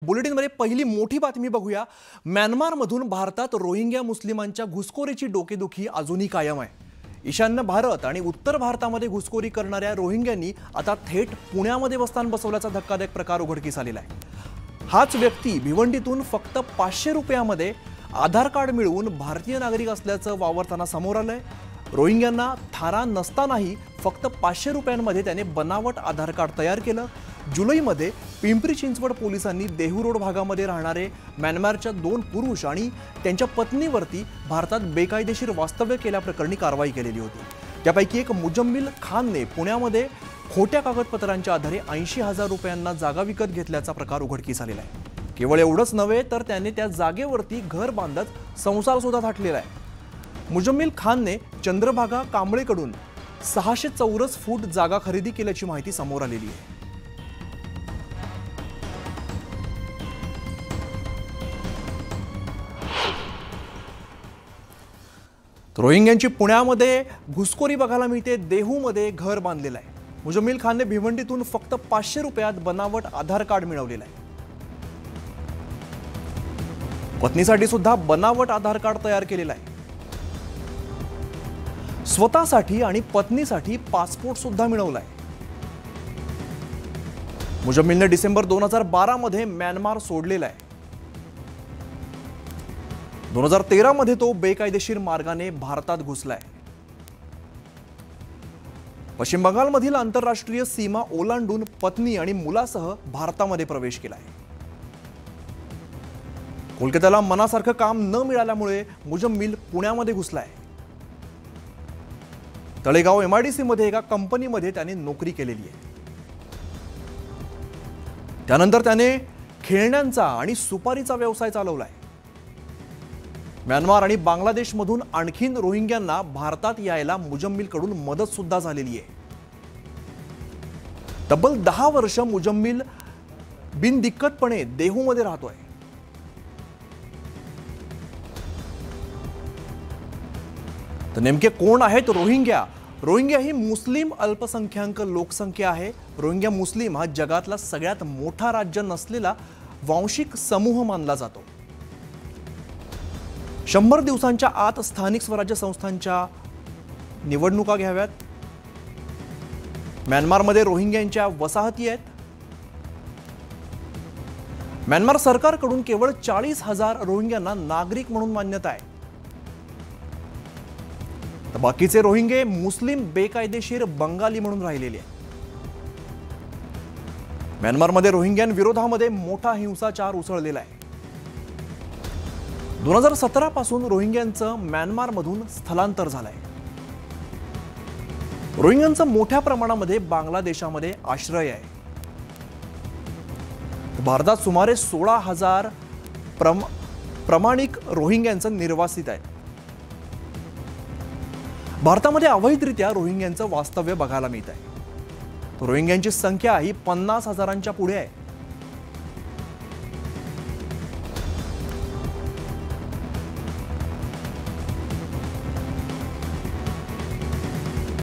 बुलेटिनमध्ये पहिली मोठी बातमी बघूया। म्यानमारमधून भारतात रोहिंग्या मुस्लिमांच्या घुसखोरीची डोकेदुखी अजूनही कायम आहे। ईशान्य भारत आणि उत्तर भारतामध्ये घुसखोरी करणाऱ्या रोहिंग्यांनी आता थेट पुण्यामध्ये बस्तान बसवल्याचा धक्कादायक प्रकार उघडकीस आलेला आहे। हाच व्यक्ती भिवंडीतून फक्त 500 रुपयामध्ये आधार कार्ड मिळवून भारतीय नागरिक असल्याचं वावरताना समोर आलंय। रोहिंग्यांना थारा नसतानाही फक्त 500 रुपयांमध्ये त्याने बनावट आधार कार्ड तयार केलं। जुलैमध्ये पिंपरी चिंचवड पोलिसांनी देहू रोड भागामध्ये राहणारे म्यानमारच्या 2 पुरुष आणि त्यांच्या पत्नीवरती भारतात बेकायदेशीर वास्तव्य केल्याप्रकरणी कारवाई केलेली होती। त्यापैकी एक मुजम्मिल खानने पुण्यामध्ये खोट्या कागदपत्रांच्या आधारे 80,000 रुपयांना जागा विकत घेतल्याचा प्रकार उघडकीस आलेला आहे। केवळ एवढंच नव्हे तर त्याने त्या जागेवरती घर बांधत संसार सुद्धा थाटलेला आहे। मुजम्मिल खानने चंद्रभागा कांबळेकडून 600 चौरस फूट जागा खरेदी केल्याची माहिती समोर आलेली आहे। रोहिंग्यांची पुण्यामध्ये घुसखोरी बघायला मिळते। देहूमध्ये घर बांधलेलं आहे। मुजम्मिल खानने भिवंडीतून फक्त 500 रुपयात बनावट आधार कार्ड मिळवलेलं आहे। पत्नीसाठी सुद्धा बनावट आधार कार्ड तयार केलेलं आहे। स्वतःसाठी आणि पत्नीसाठी पासपोर्ट सुद्धा मिळवलाय। मुजम्मिलने डिसेंबर 2012 मध्ये म्यानमार सोडलेला आहे। 2013 मध्ये तो बेकायदेशीर मार्गाने भारतात घुसलाय। पश्चिम बंगालमधील आंतरराष्ट्रीय सीमा ओलांडून पत्नी आणि मुलासह भारतामध्ये प्रवेश केलाय। कोलकात्याला मनासारखं काम न मिळाल्यामुळे मुजम्मिल पुण्यामध्ये घुसलाय। तळेगाव MIDC मध्ये एका कंपनीमध्ये त्याने नोकरी केलेली आहे। त्यानंतर त्याने खेळण्यांचा आणि सुपारीचा व्यवसाय चालवलाय। म्यानमार आणि बांगलादेशमधून आणखीन रोहिंग्यांना भारतात यायला मुजम्मिलकडून मदत सुद्धा झालेली आहे। तब्बल 10 वर्ष मुजम्मिल बिनदिक्कतपणे देहूमध्ये राहतोय। तर नेमके कोण आहेत रोहिंग्या? रोहिंग्या ही मुस्लिम अल्पसंख्याक लोकसंख्या आहे। रोहिंग्या मुस्लिम हा जगातला सगळ्यात मोठा राज्य नसलेला वांशिक समूह मानला जातो। 100 दिवसांच्या आत स्थानिक स्वराज्य संस्थांच्या निवडणुका घ्याव्यात। म्यानमारमध्ये रोहिंग्यांच्या वसाहती आहेत। म्यानमार सरकारकडून केवळ 40,000 रोहिंग्यांना नागरिक म्हणून मान्यता आहे। तर बाकीचे रोहिंगे मुस्लिम बेकायदेशीर बंगाली म्हणून राहिलेले आहेत। म्यानमारमध्ये रोहिंग्यांविरोधामध्ये मोठा हिंसाचार उसळलेला आहे। 2017 पासून रोहिंग्यांचं म्यानमारमधून स्थलांतर झालंय। रोहिंग्यांचं मोठ्या प्रमाणामध्ये बांगलादेशामध्ये आश्रय आहे। भारतात सुमारे 16,000 प्रमाणिक रोहिंग्यांचं निर्वासित आहेत। भारतामध्ये अवैधरित्या रोहिंग्यांचं वास्तव्य बघायला मिळत आहे। रोहिंग्यांची संख्या ही 50,000च्या पुढे आहे।